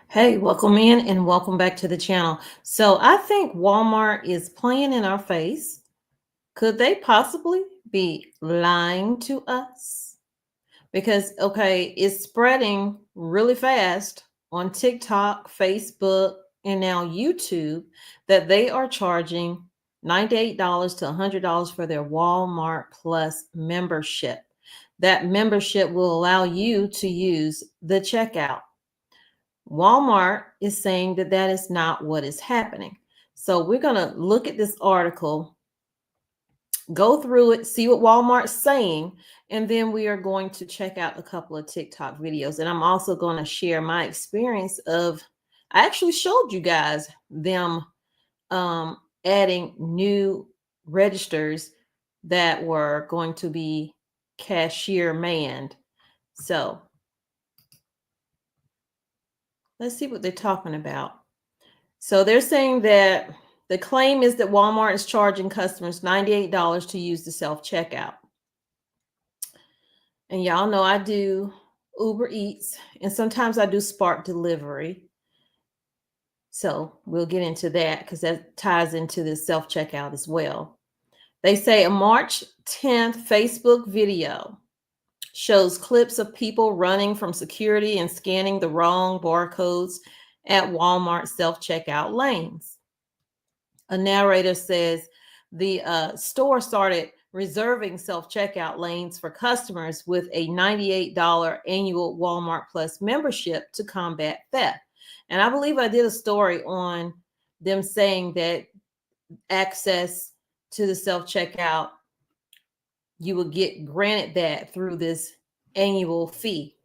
Hey, welcome in and welcome back to the channel. So I think Walmart is playing in our face. Could they possibly be lying to us? Because, okay, it's spreading really fast on TikTok, Facebook, and now YouTube that they are charging $98 to $100 for their Walmart Plus membership. That membership will allow you to use the checkout. Walmart is saying that that is not what is happening. So we're going to look at this article, go through it, see what Walmart's saying, and then we are going to check out a couple of TikTok videos. And I'm also going to share my experience of, I actually showed you guys them adding new registers that were going to be cashier manned. So let's see what they're talking about. So they're saying that the claim is that Walmart is charging customers $98 to use the self-checkout. And y'all know I do Uber Eats, and sometimes I do Spark Delivery. So we'll get into that because that ties into the self-checkout as well. They say a March 10th Facebook video shows clips of people running from security and scanning the wrong barcodes at Walmart self-checkout lanes. A narrator says the store started reserving self-checkout lanes for customers with a $98 annual Walmart Plus membership to combat theft. And I believe I did a story on them saying that access to the self-checkout, you will get granted that through this annual fee.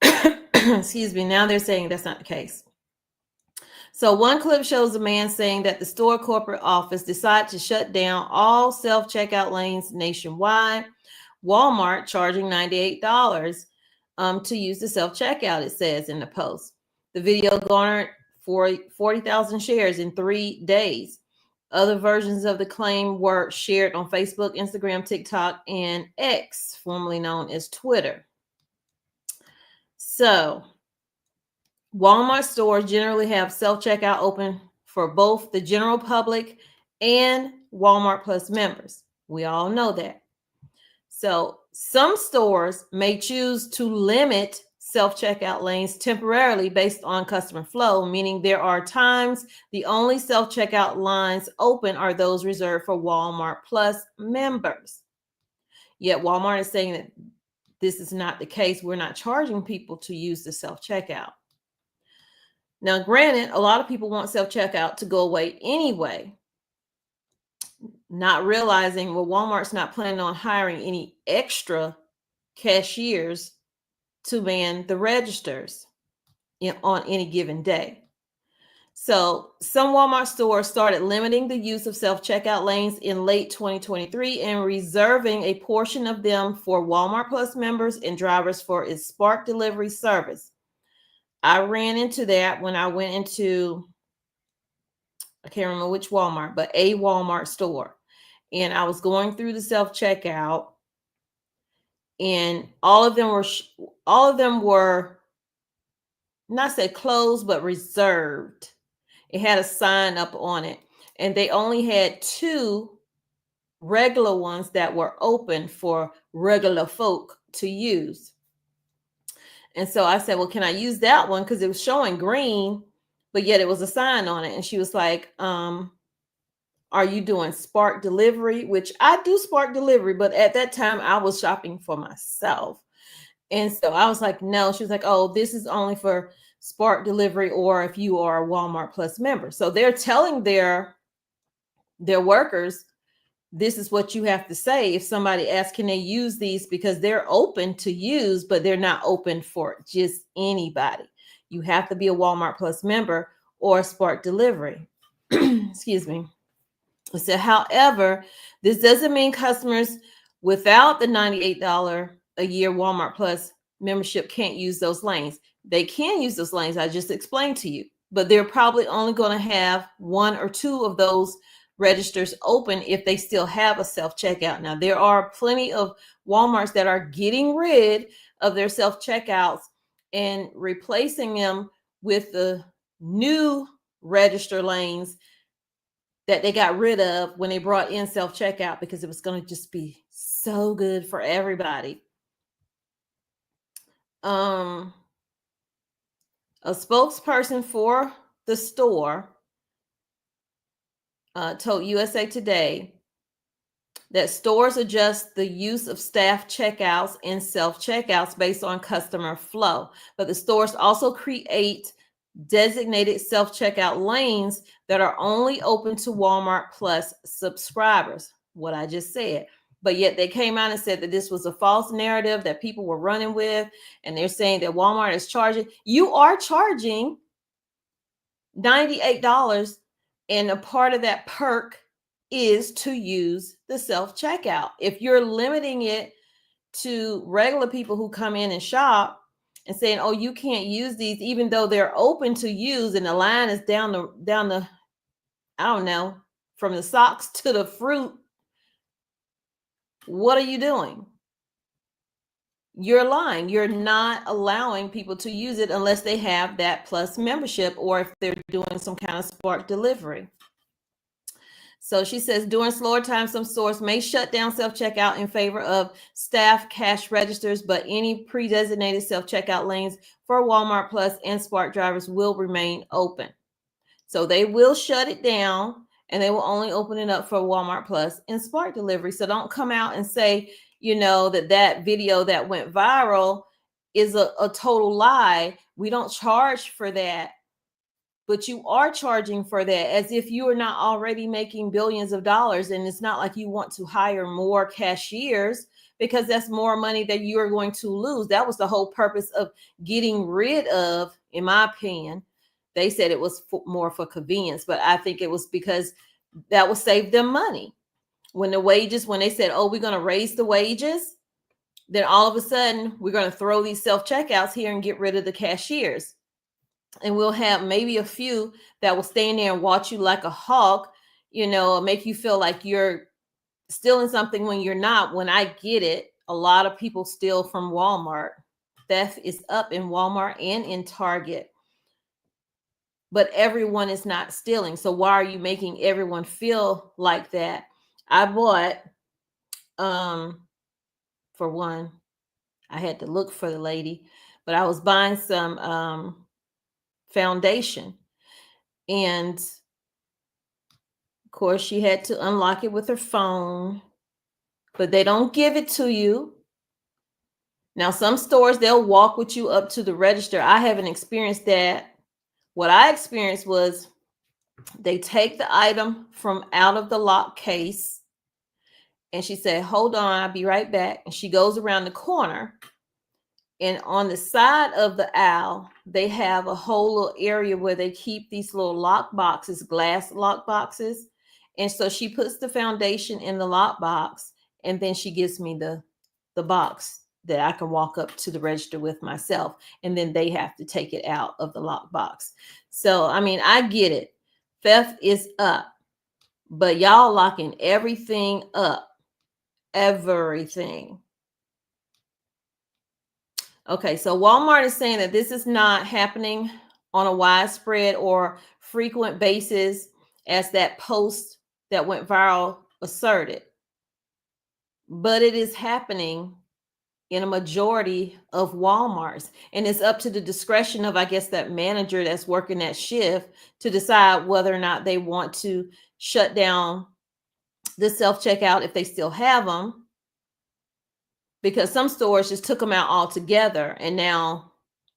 Excuse me. Now they're saying that's not the case. So one clip shows a man saying that the store corporate office decided to shut down all self-checkout lanes nationwide. Walmart charging $98 to use the self-checkout, it says in the post. The video garnered 40,000 shares in 3 days. Other versions of the claim were shared on Facebook, Instagram, TikTok, and X, formerly known as Twitter. So Walmart stores generally have self-checkout open for both the general public and Walmart Plus members. We all know that. So some stores may choose to limit self-checkout lanes temporarily based on customer flow, meaning there are times the only self-checkout lines open are those reserved for Walmart Plus members. Yet Walmart is saying that this is not the case. We're not charging people to use the self-checkout. Now, granted, a lot of people want self-checkout to go away anyway, not realizing, well, Walmart's not planning on hiring any extra cashiers to man the registers on any given day. So some Walmart stores started limiting the use of self-checkout lanes in late 2023 and reserving a portion of them for Walmart Plus members and drivers for its Spark Delivery service. I ran into that when I went into, I can't remember which Walmart, but a Walmart store. And I was going through the self-checkout, and all of them were not said closed, but reserved. It had a sign up on it, and they only had 2 regular ones that were open for regular folk to use. And so I said, well, can I use that one? Because it was showing green, but yet it was a sign on it. And she was like, are you doing Spark Delivery? Which I do Spark Delivery, but at that time I was shopping for myself. And so I was like, no. She was like, oh, this is only for Spark Delivery or if you are a Walmart Plus member. So they're telling their workers, this is what you have to say if somebody asks, can they use these? Because they're open to use, but they're not open for just anybody. You have to be a Walmart Plus member or Spark Delivery. Excuse me. So, however, this doesn't mean customers without the $98 a year Walmart Plus membership can't use those lanes. They can use those lanes. I just explained to you, but they're probably only going to have 1 or 2 of those registers open if they still have a self-checkout. Now, there are plenty of Walmarts that are getting rid of their self-checkouts and replacing them with the new register lanes that they got rid of when they brought in self-checkout, because it was going to just be so good for everybody. A spokesperson for the store told USA Today that stores adjust the use of staff checkouts and self-checkouts based on customer flow, but the stores also create designated self-checkout lanes that are only open to Walmart Plus subscribers, what I just said. But yet they came out and said that this was a false narrative that people were running with, and they're saying that Walmart is charging. You are charging $98, and a part of that perk is to use the self-checkout. If you're limiting it to regular people who come in and shop and saying, oh, you can't use these, even though they're open to use, and the line is down the I don't know, from the socks to the fruit, what are you doing? You're lying. You're not allowing people to use it unless they have that Plus membership, or if they're doing some kind of Spark delivery. So she says, during slower times, some stores may shut down self-checkout in favor of staff cash registers, but any pre-designated self-checkout lanes for Walmart Plus and Spark drivers will remain open. So they will shut it down, and they will only open it up for Walmart Plus and Spark delivery. So don't come out and say, you know, that video that went viral is a total lie. We don't charge for that. But you are charging for that as if you are not already making billions of dollars. And it's not like you want to hire more cashiers, because that's more money that you are going to lose. That was the whole purpose of getting rid of, in my opinion. They said it was more for convenience, but I think it was because that would save them money. When they said, oh, we're going to raise the wages, then all of a sudden we're going to throw these self-checkouts here and get rid of the cashiers. And we'll have maybe a few that will stand there and watch you like a hawk, you know, make you feel like you're stealing something when you're not. When I get it, a lot of people steal from Walmart. Theft is up in Walmart and in Target. But everyone is not stealing. So why are you making everyone feel like that? I bought, for one, I had to look for the lady, but I was buying some foundation, and of course she had to unlock it with her phone, but they don't give it to you. Now some stores, they'll walk with you up to the register. I haven't experienced that. What I experienced was they take the item from out of the lock case, and she said, hold on, I'll be right back. And she goes around the corner, and on the side of the aisle, they have a whole little area where they keep these little lock boxes, glass lock boxes. And so she puts the foundation in the lock box, and then she gives me the box that I can walk up to the register with myself. And then they have to take it out of the lock box. So, I mean, I get it. Theft is up, but y'all locking everything up. Everything. Okay, so Walmart is saying that this is not happening on a widespread or frequent basis, as that post that went viral asserted. But it is happening in a majority of Walmarts. And it's up to the discretion of, I guess, that manager that's working that shift to decide whether or not they want to shut down the self-checkout if they still have them. Because some stores just took them out altogether, and now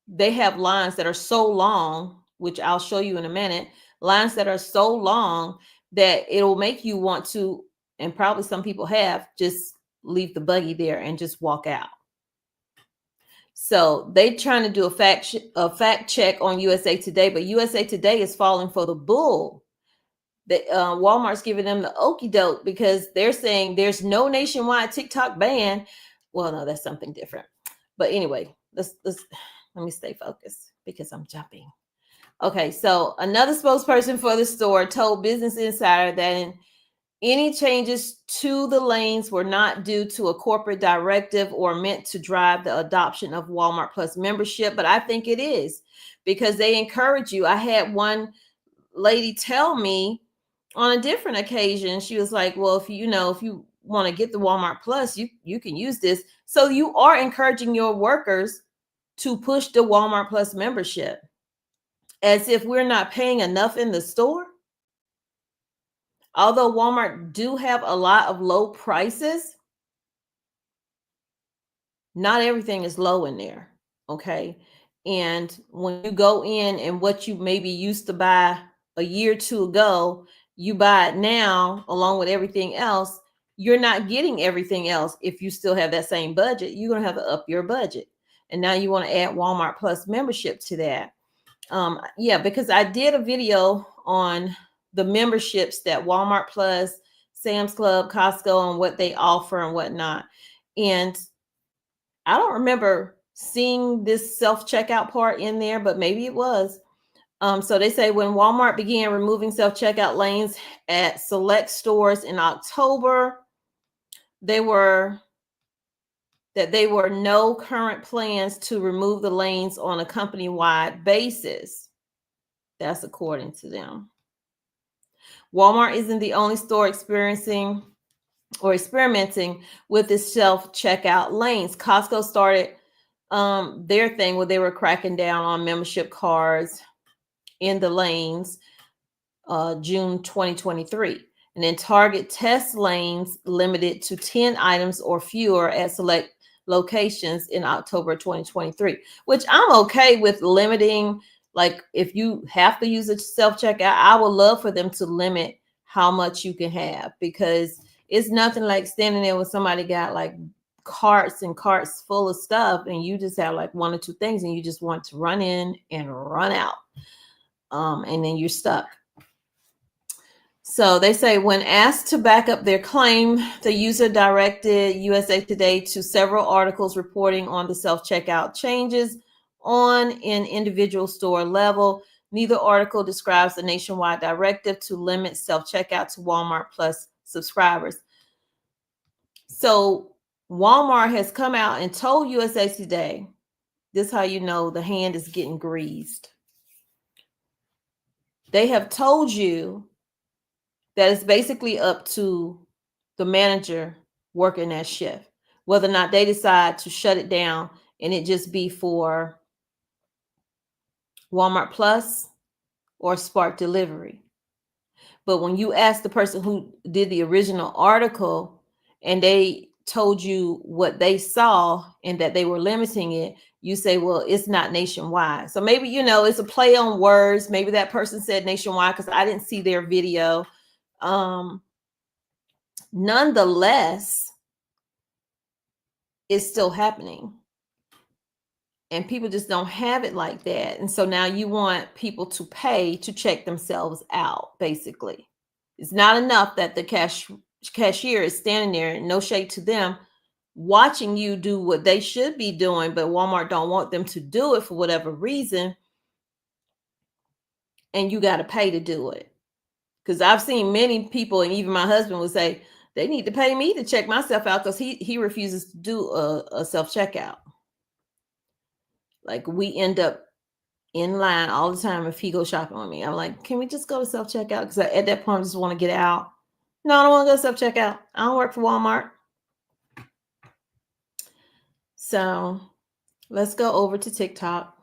they have lines that are so long, which I'll show you in a minute, lines that are so long that it'll make you want to, and probably some people have, just leave the buggy there and just walk out. So they trying to do a fact check on USA Today, but USA Today is falling for the bull. That Walmart's giving them the okie doke, because they're saying there's no nationwide TikTok ban. Well, no, that's something different. But anyway, let me stay focused because I'm jumping. Okay, so another spokesperson for the store told Business Insider that Any changes to the lanes were not due to a corporate directive or meant to drive the adoption of Walmart Plus membership, but I think it is because they encourage you. I had one lady tell me on a different occasion, she was like, well, if you want to get the Walmart Plus, you can use this. So you are encouraging your workers to push the Walmart Plus membership, as if we're not paying enough in the store. Although Walmart do have a lot of low prices, not everything is low in there. Okay. And when you go in and what you maybe used to buy a year or two ago, you buy it now along with everything else, you're not getting everything else. If you still have that same budget, you're going to have to up your budget. And now you want to add Walmart Plus membership to that. Yeah, because I did a video on the memberships that Walmart Plus, Sam's Club, Costco, and what they offer and whatnot. And I don't remember seeing this self-checkout part in there, but maybe it was. So they say when Walmart began removing self-checkout lanes at select stores in October, there were no current plans to remove the lanes on a company-wide basis. That's according to them. Walmart isn't the only store experiencing or experimenting with the self-checkout lanes. Costco started their thing where they were cracking down on membership cards in the lanes June 2023. And then Target test lanes limited to 10 items or fewer at select locations in October 2023, which I'm okay with limiting. Like if you have to use a self-checkout, I would love for them to limit how much you can have, because it's nothing like standing there when somebody got like carts and carts full of stuff and you just have like one or two things and you just want to run in and run out. And then you're stuck. So they say when asked to back up their claim, the user directed USA Today to several articles reporting on the self-checkout changes on an individual store level. Neither article describes the nationwide directive to limit self-checkout to Walmart Plus subscribers. So Walmart has come out and told USA Today, this is how you know the hand is getting greased. They have told you that it's basically up to the manager working that shift, whether or not they decide to shut it down and it just be for Walmart Plus or Spark Delivery. But when you ask the person who did the original article and they told you what they saw and that they were limiting it, you say, well, it's not nationwide. So maybe, it's a play on words. Maybe that person said nationwide because I didn't see their video. Nonetheless, it's still happening. And people just don't have it like that. And so now you want people to pay to check themselves out, basically. It's not enough that the cashier is standing there, no shade to them, watching you do what they should be doing, but Walmart don't want them to do it for whatever reason. And you got to pay to do it. Because I've seen many people, and even my husband would say, they need to pay me to check myself out because he refuses to do a self-checkout. Like we end up in line all the time if he goes shopping with me. I'm like, can we just go to self-checkout? Because at that point, I just want to get out. No, I don't want to go self-checkout. I don't work for Walmart. So let's go over to TikTok.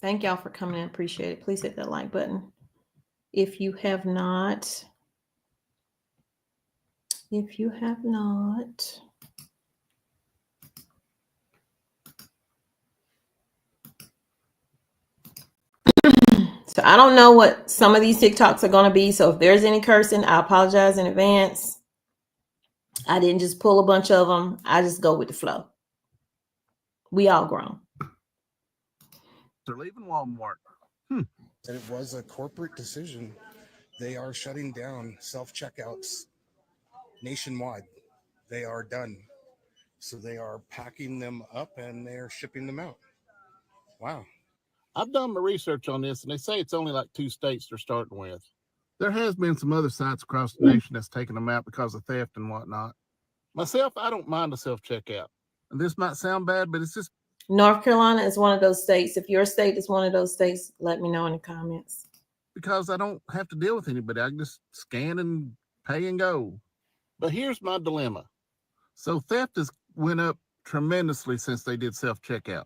Thank y'all for coming in. Appreciate it. Please hit that like button if you have not. If you have not. So I don't know what some of these TikToks are going to be. So if there's any cursing, I apologize in advance. I didn't just pull a bunch of them. I just go with the flow. We all grown. They're leaving Walmart. That it was a corporate decision. They are shutting down self-checkouts nationwide. They are done. So they are packing them up and they're shipping them out. Wow. I've done my research on this, and they say it's only like 2 states they're starting with. There has been some other sites across the nation that's taken them out because of theft and whatnot. Myself, I don't mind a self-checkout. And this might sound bad, but it's just... North Carolina is one of those states. If your state is one of those states, let me know in the comments. Because I don't have to deal with anybody. I can just scan and pay and go. But here's my dilemma. So theft has went up tremendously since they did self-checkout.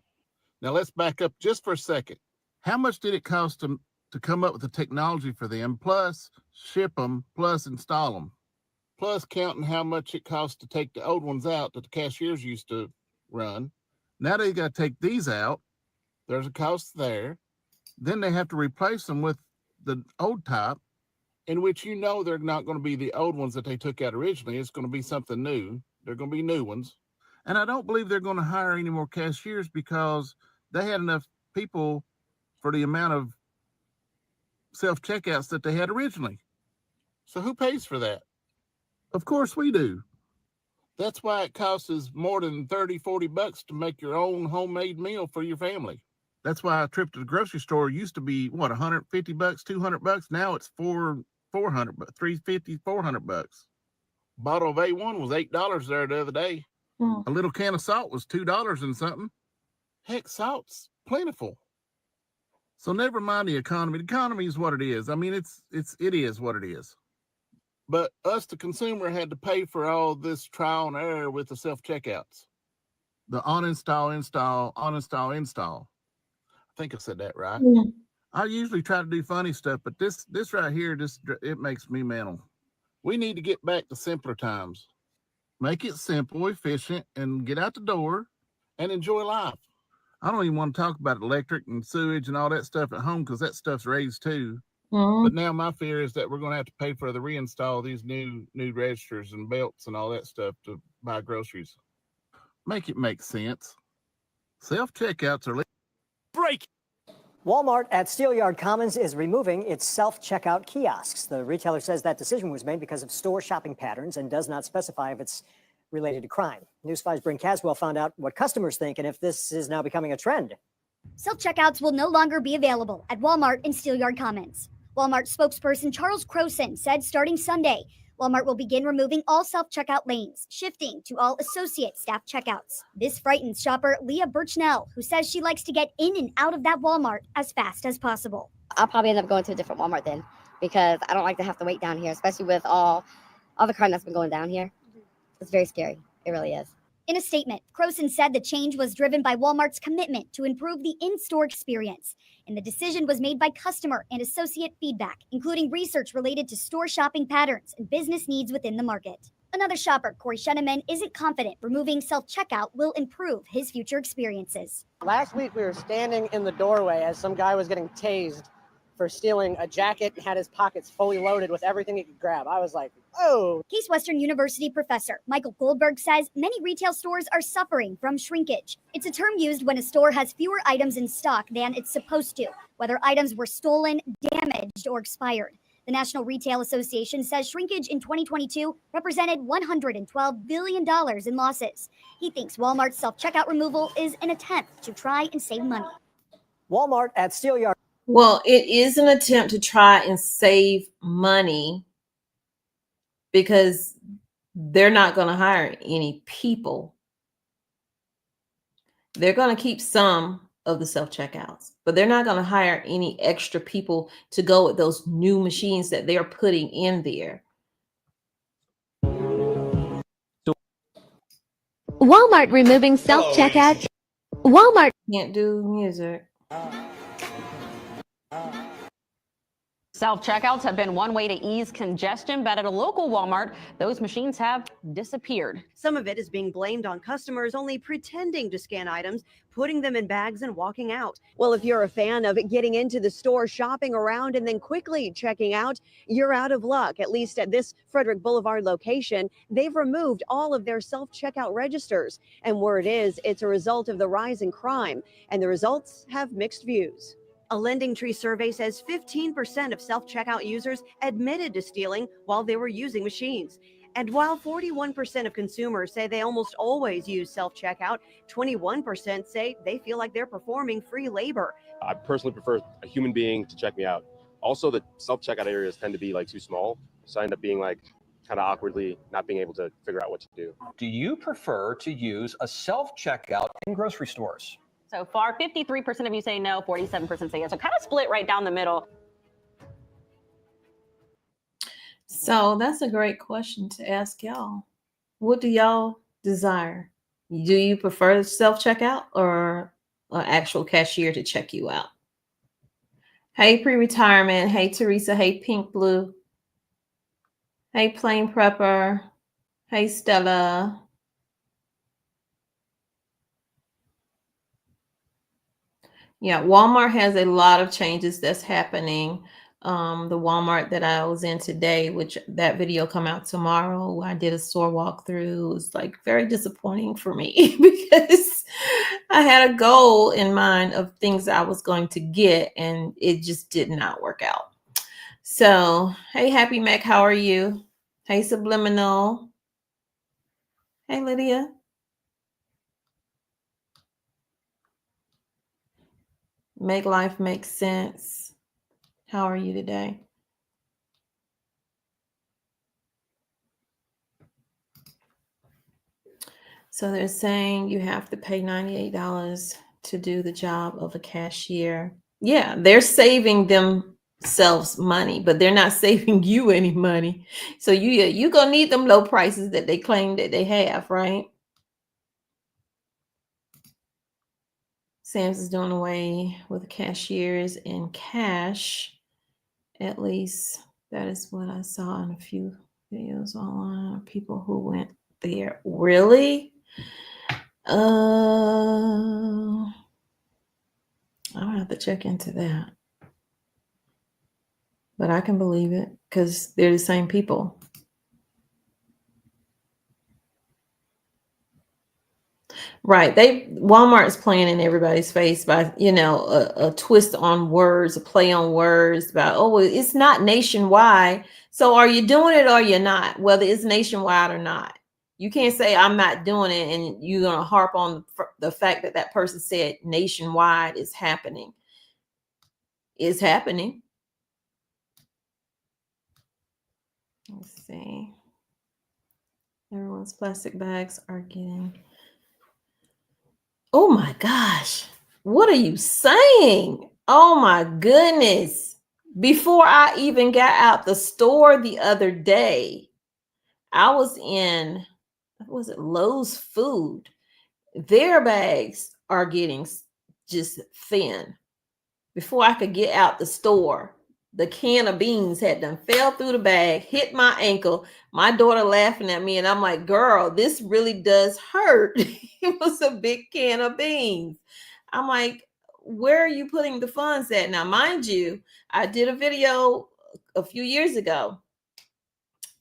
Now let's back up just for a second. How much did it cost to come up with the technology for them, plus ship them, plus install them, plus counting how much it costs to take the old ones out that the cashiers used to run? Now they got to take these out. There's a cost there. Then they have to replace them with the old type, in which they're not going to be the old ones that they took out originally. It's going to be something new. They're going to be new ones. And I don't believe they're going to hire any more cashiers because they had enough people for the amount of self-checkouts that they had originally. So who pays for that? Of course we do. That's why it costs us more than $30-40 to make your own homemade meal for your family. That's why a trip to the grocery store used to be, what, $150, $200? Now it's $400, $350, $400. Bottle of A1 was $8 there the other day. A little can of salt was $2 and something. Heck, salt's plentiful. So never mind the economy. The economy is what it is. I mean, it is what it is. But us, the consumer, had to pay for all this trial and error with the self-checkouts. The uninstall, install, uninstall, install. I think I said that right. Yeah. I usually try to do funny stuff, but this right here, it makes me mental. We need to get back to simpler times. Make it simple, efficient, and get out the door and enjoy life. I don't even want to talk about electric and sewage and all that stuff at home because that stuff's raised too. But now my fear is that we're going to have to pay for the reinstall these new registers and belts and all that stuff to buy groceries. Make it make sense. Self-checkouts are break. Walmart at Steelyard Commons is removing its self-checkout kiosks. The retailer says that decision was made because of store shopping patterns and does not specify if it's related to crime. News 5's Bryn Caswell found out what customers think and if this is now becoming a trend. Self-checkouts will no longer be available at Walmart in Steelyard Commons. Walmart spokesperson Charles Croson said starting Sunday, Walmart will begin removing all self-checkout lanes, shifting to all associate staff checkouts. This frightens shopper Leah Birchnell, who says she likes to get in and out of that Walmart as fast as possible. I'll probably end up going to a different Walmart then because I don't like to have to wait down here, especially with all the crime that's been going down here. It's very scary. It really is. In a statement, Croson said the change was driven by Walmart's commitment to improve the in-store experience, and the decision was made by customer and associate feedback, including research related to store shopping patterns and business needs within the market. Another shopper, Corey Sheneman, isn't confident removing self-checkout will improve his future experiences. Last week, we were standing in the doorway as some guy was getting tased for stealing a jacket and had his pockets fully loaded with everything he could grab. I was like, oh. Case Western University professor Michael Goldberg says many retail stores are suffering from shrinkage. It's a term used when a store has fewer items in stock than it's supposed to, whether items were stolen, damaged, or expired. The National Retail Association says shrinkage in 2022 represented $112 billion in losses. He thinks Walmart's self-checkout removal is an attempt to try and save money. Walmart at Steelyard. Well, it is an attempt to try and save money because they're not going to hire any people. They're going to keep some of the self-checkouts, but they're not going to hire any extra people to go with those new machines that they're putting in there. Walmart removing self-checkout. Walmart Can't do music. Self-checkouts have been one way to ease congestion, but at a local Walmart, those machines have disappeared. Some of it is being blamed on customers only pretending to scan items, putting them in bags and walking out. Well, if you're a fan of getting into the store, shopping around, and then quickly checking out, you're out of luck. At least at this Frederick Boulevard location, they've removed all of their self-checkout registers. And word is, it's a result of the rise in crime, and the results have mixed views. A Lending Tree survey says 15% of self-checkout users admitted to stealing while they were using machines. And while 41% of consumers say they almost always use self-checkout, 21% say they feel like they're performing free labor. I personally prefer a human being to check me out. Also, the self-checkout areas tend to be like too small, so I end up being like kind of awkwardly not being able to figure out what to do. Do you prefer to use a self-checkout in grocery stores? So far, 53% of you say no, 47% say yes. So kind of split right down the middle. So that's a great question to ask y'all. What do y'all desire? Do you prefer self-checkout or an actual cashier to check you out? Hey, pre-retirement. Hey, Teresa. Hey, Pink Blue. Hey, Plain Prepper. Hey, Stella. Yeah, Walmart has a lot of changes that's happening. The Walmart that I was in today, which that video come out tomorrow, I did a store walkthrough. It was like very disappointing for me because I had a goal in mind of things I was going to get and it just did not work out. So, hey, Happy Mac, how are you? Hey, Subliminal. Hey, Lydia. Make life make sense. How are you today? So they're saying you have to pay $98 to do the job of a cashier. Yeah, they're saving themselves money, but they're not saving you any money. So you gonna need them low prices that they claim that they have, right? Sam's is doing away with cashiers and cash. At least that is what I saw in a few videos online of people who went there. Really? I'll have to check into that. But I can believe it because they're the same people. Right. Walmart's playing in everybody's face by, a twist on words, a play on words about, oh, it's not nationwide. So are you doing it or you're not, whether it's nationwide or not? You can't say I'm not doing it and you're going to harp on the fact that that person said nationwide is happening. It's happening. Let's see. Everyone's plastic bags are getting... Oh my gosh, what are you saying? Oh my goodness. Before I even got out the store the other day, I was in, was it Lowe's Food? Their bags are getting just thin. Before I could get out the store, the can of beans had done fell through the bag, hit my ankle. My daughter laughing at me, and I'm like, girl, this really does hurt. It was a big can of beans. I'm like, where are you putting the funds at? Now, mind you, I did a video a few years ago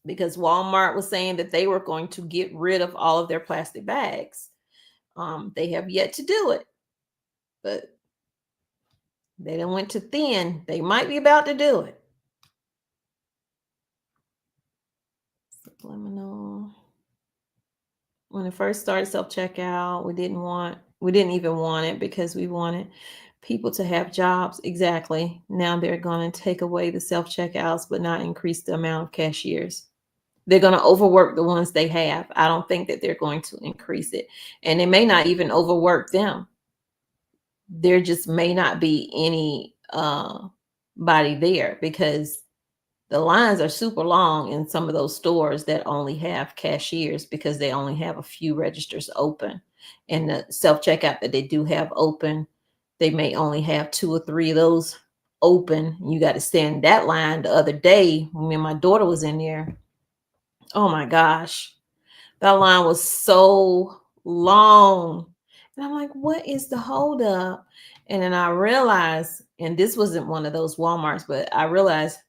because Walmart was saying that they were going to get rid of all of their plastic bags. They have yet to do it, but they done went to thin. They might be about to do it. Subliminal. When it first started self-checkout, we didn't even want it because we wanted people to have jobs. Exactly. Now they're going to take away the self-checkouts, but not increase the amount of cashiers. They're going to overwork the ones they have. I don't think that they're going to increase it. And they may not even overwork them. There just may not be any body there because the lines are super long in some of those stores that only have cashiers because they only have a few registers open. And the self-checkout that they do have open, they may only have 2 or 3 of those open. You got to stand in that line. The other day when me and my daughter was in there, oh my gosh, that line was so long. And I'm like, what is the holdup? And then I realized, and this wasn't one of those Walmarts, but I realized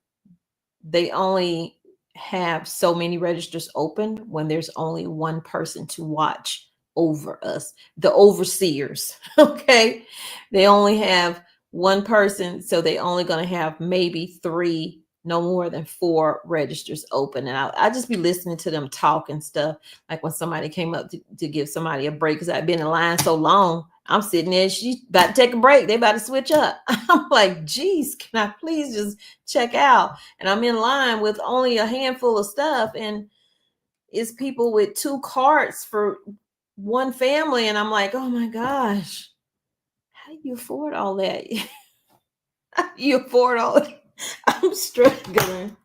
they only have so many registers open when there's only one person to watch over us, the overseers. Okay. They only have one person. So they only going to have maybe 3, no more than 4 registers open. And I just be listening to them talk and stuff. Like when somebody came up to give somebody a break because I've been in line so long, I'm sitting there, she's about to take a break. They about to switch up. I'm like, geez, can I please just check out? And I'm in line with only a handful of stuff. And it's people with 2 carts for one family. And I'm like, oh my gosh, how do you afford all that? How do you afford all that? I'm struggling.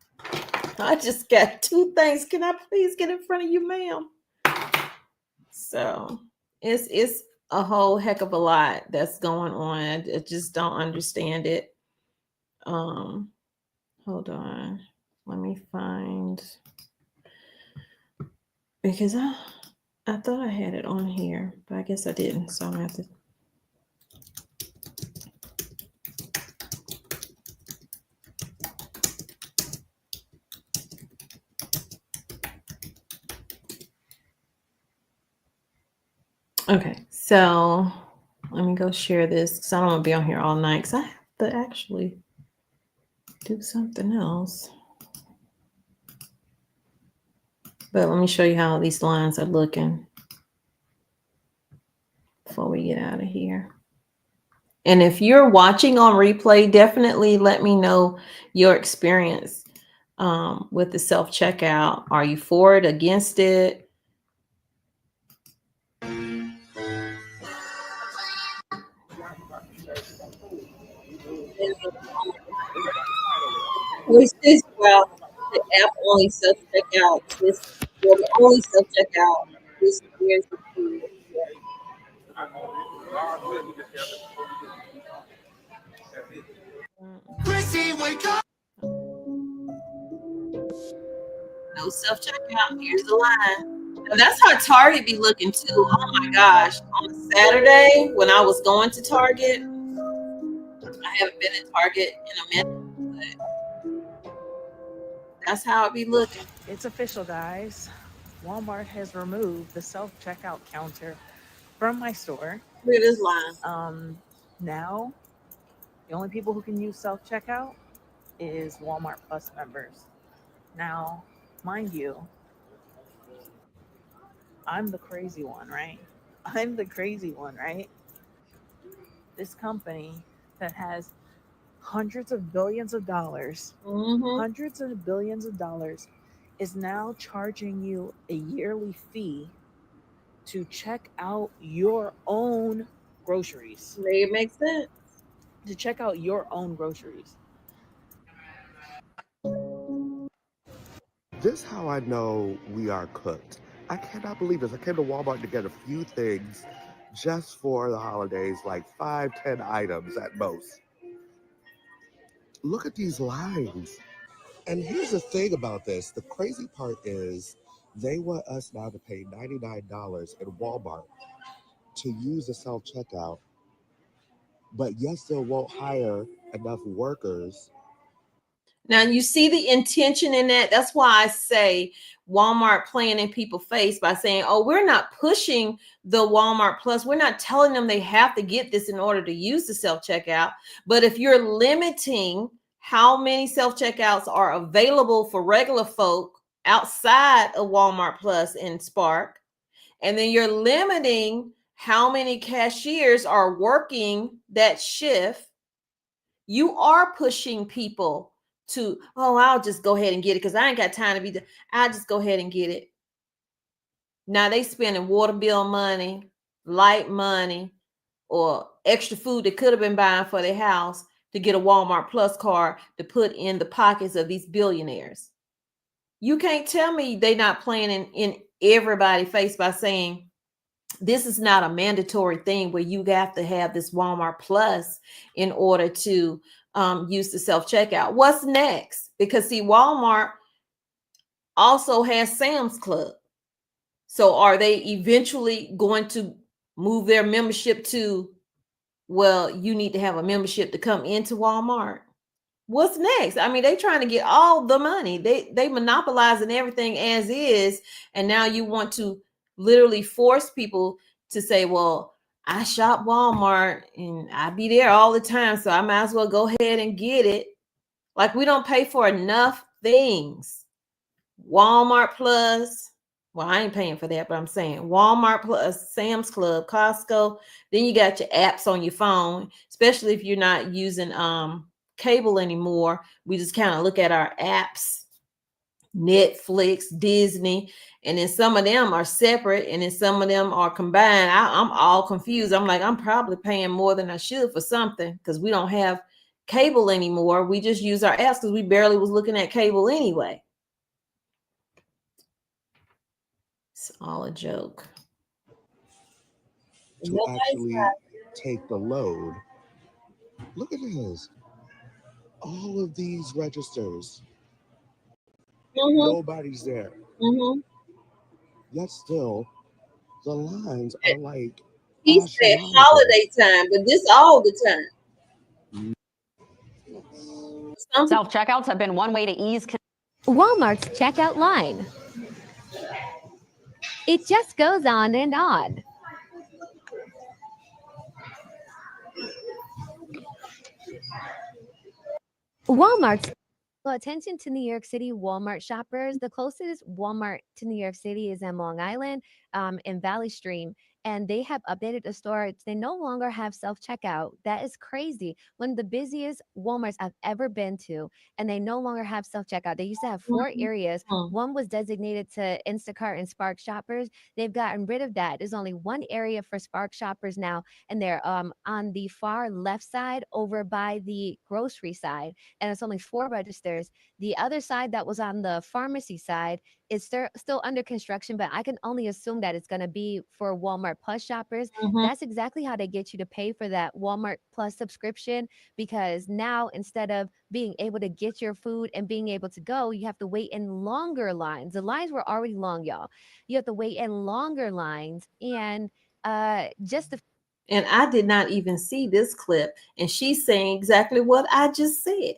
I just got 2 things. Can I please get in front of you, ma'am? So it's a whole heck of a lot that's going on. I just don't understand it. Hold on. Let me find, because I thought I had it on here, but I guess I didn't. So I'm gonna have to. Okay, so let me go share this because I don't want to be on here all night because I have to actually do something else. But let me show you how these lines are looking before we get out of here. And if you're watching on replay, definitely let me know your experience with the self-checkout. Are you for it, against it? Which is, well, the app only self-checkout. This will only self-checkout. This year's the no self-checkout. Here's the line. And that's how Target be looking too. Oh my gosh. On Saturday, when I was going to Target, I haven't been at Target in a minute, but that's how it be looking. It's official, guys. Walmart has removed the self-checkout counter from my store. Look at this line. Now, the only people who can use self-checkout is Walmart Plus members. Now, mind you, I'm the crazy one, right? I'm the crazy one, right? This company that has hundreds of billions of dollars, hundreds of billions of dollars, is now charging you a yearly fee to check out your own groceries. It makes sense. To check out your own groceries. This is how I know we are cooked. I cannot believe this. I came to Walmart to get a few things just for the holidays, like 5-10 items at most. Look at these lines. And here's the thing about this. The crazy part is they want us now to pay $99 in Walmart to use the self-checkout, but yet still won't hire enough workers. Now you see the intention in that. That's why I say Walmart playing in people's face by saying, oh, we're not pushing the Walmart Plus. We're not telling them they have to get this in order to use the self-checkout. But if you're limiting how many self-checkouts are available for regular folk outside of Walmart Plus and Spark, and then you're limiting how many cashiers are working that shift, you are pushing people to, oh, I'll just go ahead and get it because I ain't got time to be, I'll just go ahead and get it. Now they spending water bill money, light money, or extra food they could have been buying for their house to get a Walmart Plus card to put in the pockets of these billionaires. You can't tell me they're not playing in everybody's face by saying this is not a mandatory thing where you have to have this Walmart Plus in order to use the self-checkout. What's next? Because see, Walmart also has Sam's Club. So are they eventually going to move their membership to, well, you need to have a membership to come into Walmart? What's next? I mean, they trying to get all the money. They monopolizing everything as is. And now you want to literally force people to say, well, I shop Walmart and I be there all the time, so I might as well go ahead and get it. Like we don't pay for enough things. Walmart Plus, Well, I ain't paying for that, but I'm saying Walmart plus Sam's Club, Costco. Then you got your apps on your phone, especially if you're not using cable anymore. We just kind of look at our apps, Netflix, Disney, and then some of them are separate and then some of them are combined. I'm all confused. I'm like, I'm probably paying more than I should for something because we don't have cable anymore. We just use our apps because we barely was looking at cable anyway. It's all a joke. To actually take the load. Look at this. All of these registers. Nobody's there. Yet still, the lines are like He said holiday time, but this all the time. Self-checkouts have been one way to ease Walmart's checkout line. It just goes on and on. Walmart's. Well, attention to New York City Walmart shoppers. The closest Walmart to New York City is in Long Island, in Valley Stream, and they have updated the store. They no longer have self-checkout. That is crazy. One of the busiest Walmarts I've ever been to, and they no longer have self-checkout. They used to have 4 areas. One was designated to Instacart and Spark shoppers. They've gotten rid of that. There's only 1 area for Spark shoppers now, and they're on the far left side over by the grocery side, and it's only 4 registers. The other side that was on the pharmacy side is still under construction, but I can only assume that it's going to be for Walmart Plus shoppers. That's exactly how they get you to pay for that Walmart Plus subscription, because now instead of being able to get your food and being able to go, you have to wait in longer lines. The lines were already long, y'all. You have to wait in longer lines, and just the and I did not even see this clip, and she's saying exactly what I just said.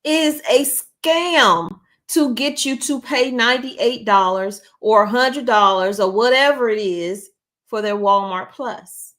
Is a scam to get you to pay $98 or $100 or whatever it is for their Walmart Plus.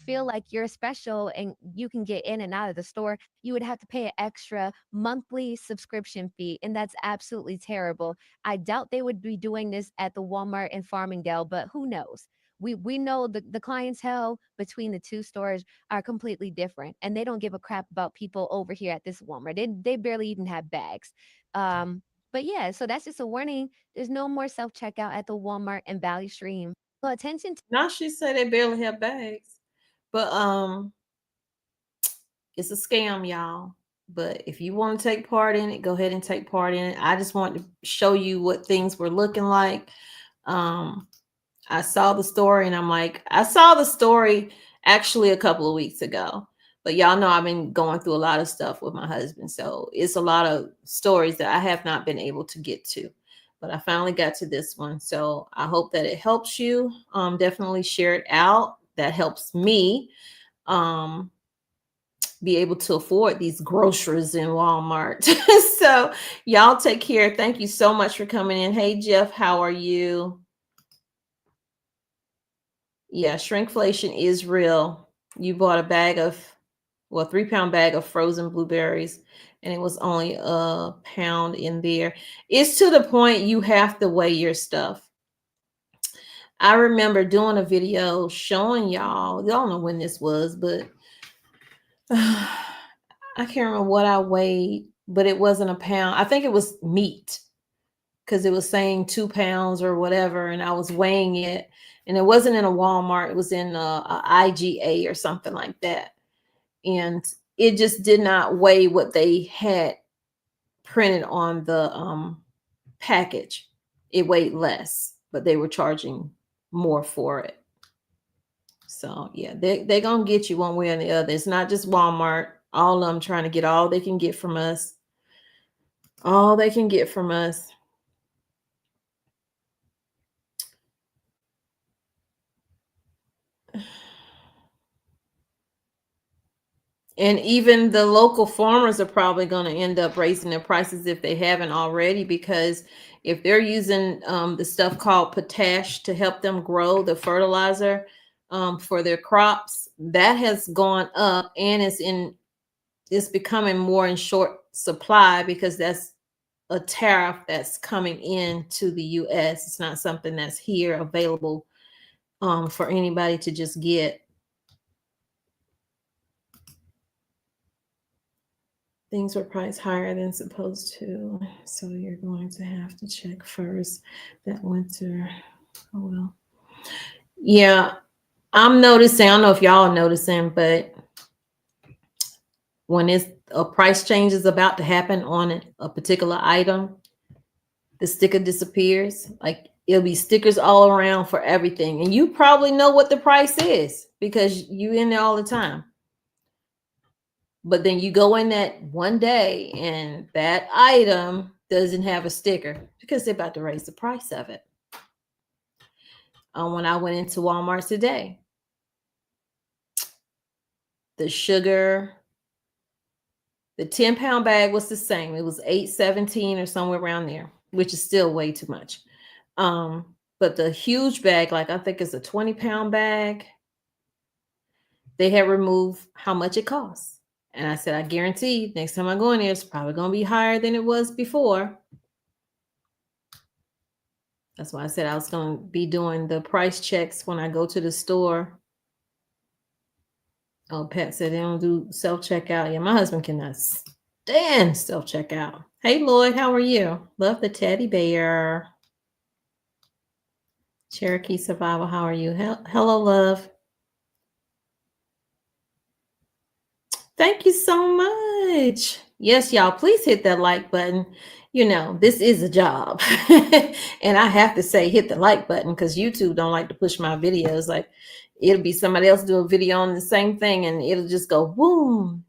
Feel like you're special and you can get in and out of the store, you would have to pay an extra monthly subscription fee, and that's absolutely terrible. I doubt they would be doing this at the Walmart in Farmingdale, but who knows? We know the clientele between the 2 stores are completely different, and they don't give a crap about people over here at this Walmart. They barely even have bags. But yeah, so that's just a warning. There's no more self-checkout at the Walmart in Valley Stream. So attention to Now she said they barely have bags, but it's a scam, y'all. But if you want to take part in it, go ahead and take part in it. I just wanted to show you what things were looking like. I saw the story and I'm like, I saw the story actually a couple of weeks ago, but y'all know I've been going through a lot of stuff with my husband. So it's a lot of stories that I have not been able to get to, but I finally got to this one. So I hope that it helps you. Definitely share it out. That helps me be able to afford these groceries in Walmart. So y'all take care. Thank you so much for coming in. Hey, Jeff, how are you? Yeah, shrinkflation is real. You bought a bag of, well, 3-pound bag of frozen blueberries, and it was only a pound in there. It's to the point you have to weigh your stuff. I remember doing a video showing y'all, I don't know when this was, but I can't remember what I weighed, but it wasn't a pound. I think it was meat, because it was saying 2 pounds or whatever, and I was weighing it, and it wasn't in a Walmart. It was in a IGA or something like that, and it just did not weigh what they had printed on the package. It weighed less, but they were charging more for it. So yeah, they're gonna get you one way or the other. It's not just Walmart. All of them trying to get all they can get from us. All they can get from us. And even the local farmers are probably going to end up raising their prices if they haven't already, because if they're using the stuff called potash to help them grow, the fertilizer for their crops, that has gone up, and it's becoming more in short supply, because that's a tariff that's coming into the US. It's not something that's here available for anybody to just get. Things were priced higher than supposed to, so you're going to have to check first that winter. Oh well. Yeah, I'm noticing, I don't know if y'all are noticing, but when it's a price change is about to happen on a particular item, the sticker disappears. Like it'll be stickers all around for everything. And you probably know what the price is because you in there all the time. But then you go in that one day and that item doesn't have a sticker because they're about to raise the price of it. When I went into Walmart today, the sugar, the 10-pound bag was the same. It was $8.17 or somewhere around there, which is still way too much. But the huge bag, like I think it's a 20-pound bag, they had removed how much it costs. And I said, I guarantee next time I go in there, it's probably going to be higher than it was before. That's why I said I was going to be doing the price checks when I go to the store. Oh, Pat said they don't do self-checkout. Yeah, my husband cannot stand self-checkout. Hey, Lloyd, how are you? Love the teddy bear. Cherokee Survival, how are you? Hello, love. Thank you so much. Yes, y'all, please hit that like button. You know, this is a job. And I have to say, hit the like button because YouTube don't like to push my videos. Like, it'll be somebody else do a video on the same thing and it'll just go boom.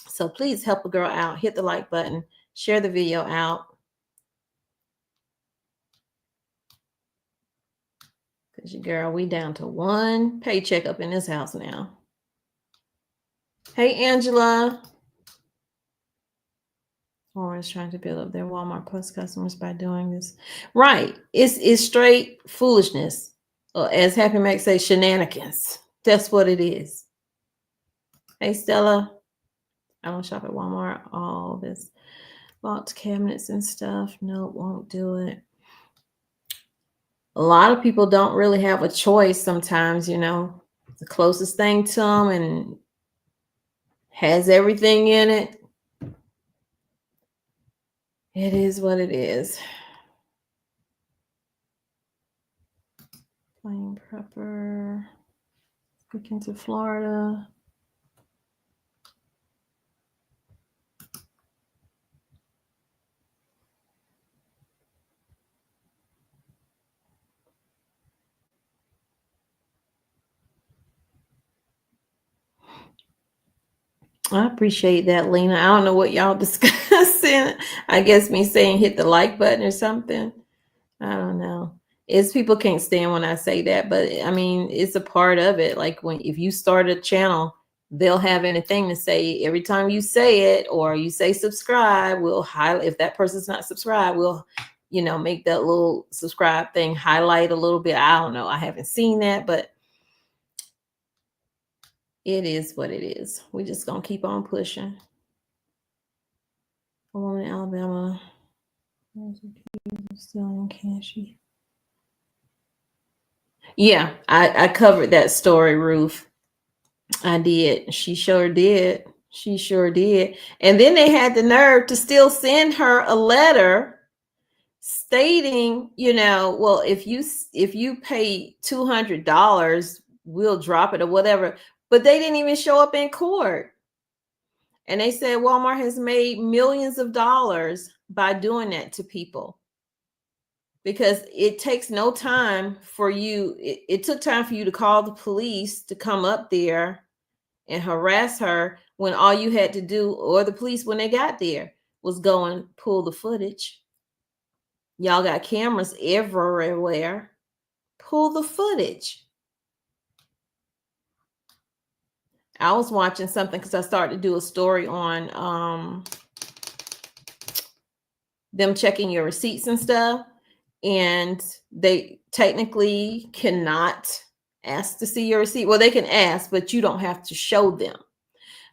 So please help a girl out. Hit the like button. Share the video out. Because your girl, we down to one paycheck up in this house now. Hey, Angela. Always trying to build up their Walmart Plus customers by doing this. Right. It's straight foolishness. As Happy Mac says, shenanigans. That's what it is. Hey, Stella. I don't shop at Walmart. All this box cabinets and stuff. Nope, won't do it. A lot of people don't really have a choice sometimes, you know. The closest thing to them and has everything in it. It is what it is. Plain prepper. Looking to Florida. I appreciate that, Lena. I don't know what y'all discussing. I guess me saying hit the like button or something. I don't know. It's people can't stand when I say that, but I mean, it's a part of it. Like if you start a channel, they'll have anything to say every time you say it, or you say subscribe, we'll highlight. If that person's not subscribed, we'll, you know, make that little subscribe thing highlight a little bit. I don't know. I haven't seen that, but it is what it is. We're just going to keep on pushing. A woman in Alabama. Still in Cashy. Yeah, I covered that story, Ruth. I did. She sure did. She sure did. And then they had the nerve to still send her a letter stating, you know, well, if you pay $200, we'll drop it or whatever. But they didn't even show up in court. And they said Walmart has made millions of dollars by doing that to people. Because it takes no time for you. It took time for you to call the police to come up there and harass her when all you had to do, or the police when they got there, was go and pull the footage. Y'all got cameras everywhere. Pull the footage. I was watching something because I started to do a story on them checking your receipts and stuff. And they technically cannot ask to see your receipt. Well, they can ask, but you don't have to show them.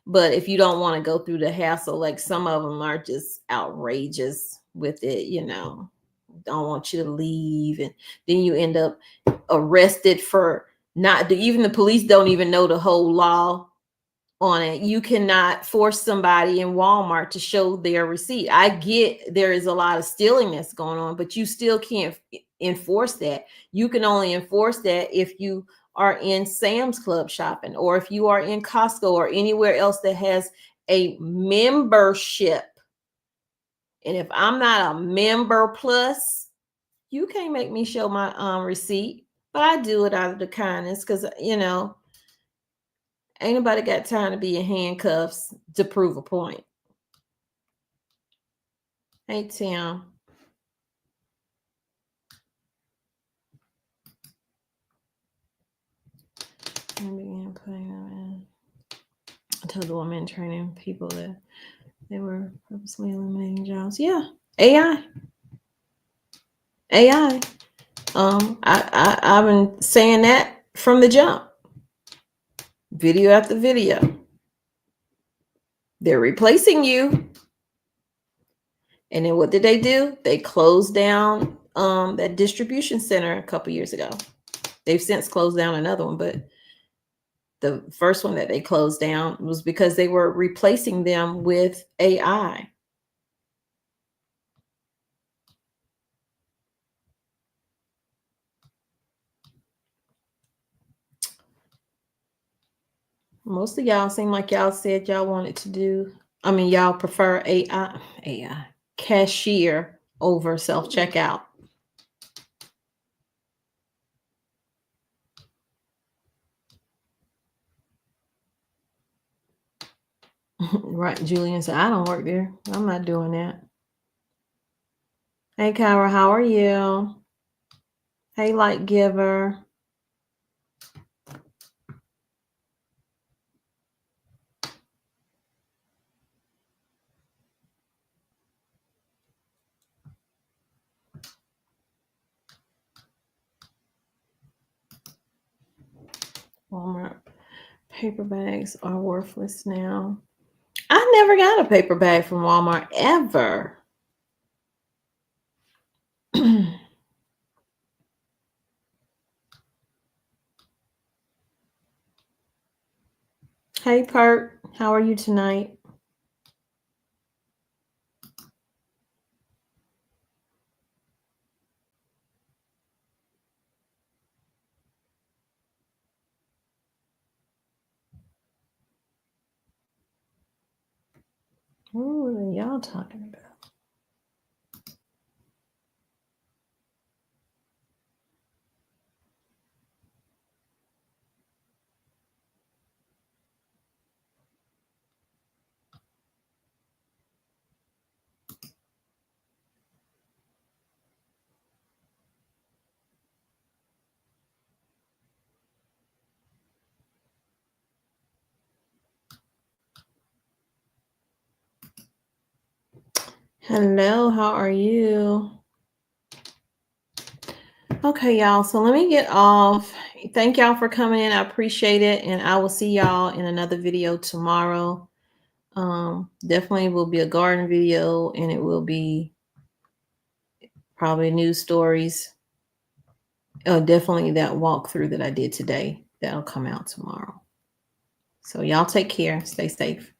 But if you don't want to go through the hassle, like some of them are just outrageous with it, you know, don't want you to leave, and then you end up arrested for not, even the police don't even know the whole law on it. You cannot force somebody in Walmart to show their receipt. I get there is a lot of stealing that's going on, but you still can't enforce that. You can only enforce that if you are in Sam's Club shopping, or if you are in Costco or anywhere else that has a membership. And if I'm not a member plus, you can't make me show my receipt. But I do it out of the kindness, because, you know, ain't nobody got time to be in handcuffs to prove a point. Hey, Tim. I began putting them in. I told the woman training people that they were purposely eliminating jobs. Yeah, AI. I've been saying that from the jump. Video after video. They're replacing you. And then what did they do? They closed down that distribution center a couple years ago. They've since closed down another one, but the first one that they closed down was because they were replacing them with AI. Most of y'all seem like y'all said y'all wanted to do, I mean, y'all prefer AI cashier over self-checkout. Right, Julian said, I don't work there. I'm not doing that. Hey, Kyra, how are you? Hey, Light Giver. Walmart paper bags are worthless now. I never got a paper bag from Walmart ever. Hey, Perk, how are you tonight? What are y'all talking about? Hello, how are you? Okay, y'all, so let me get off. Thank y'all for coming in. I appreciate it, and I will see y'all in another video tomorrow. Definitely will be a garden video, and it will be probably news stories. Oh, definitely that walkthrough that I did today. That'll come out tomorrow. So y'all take care. Stay safe.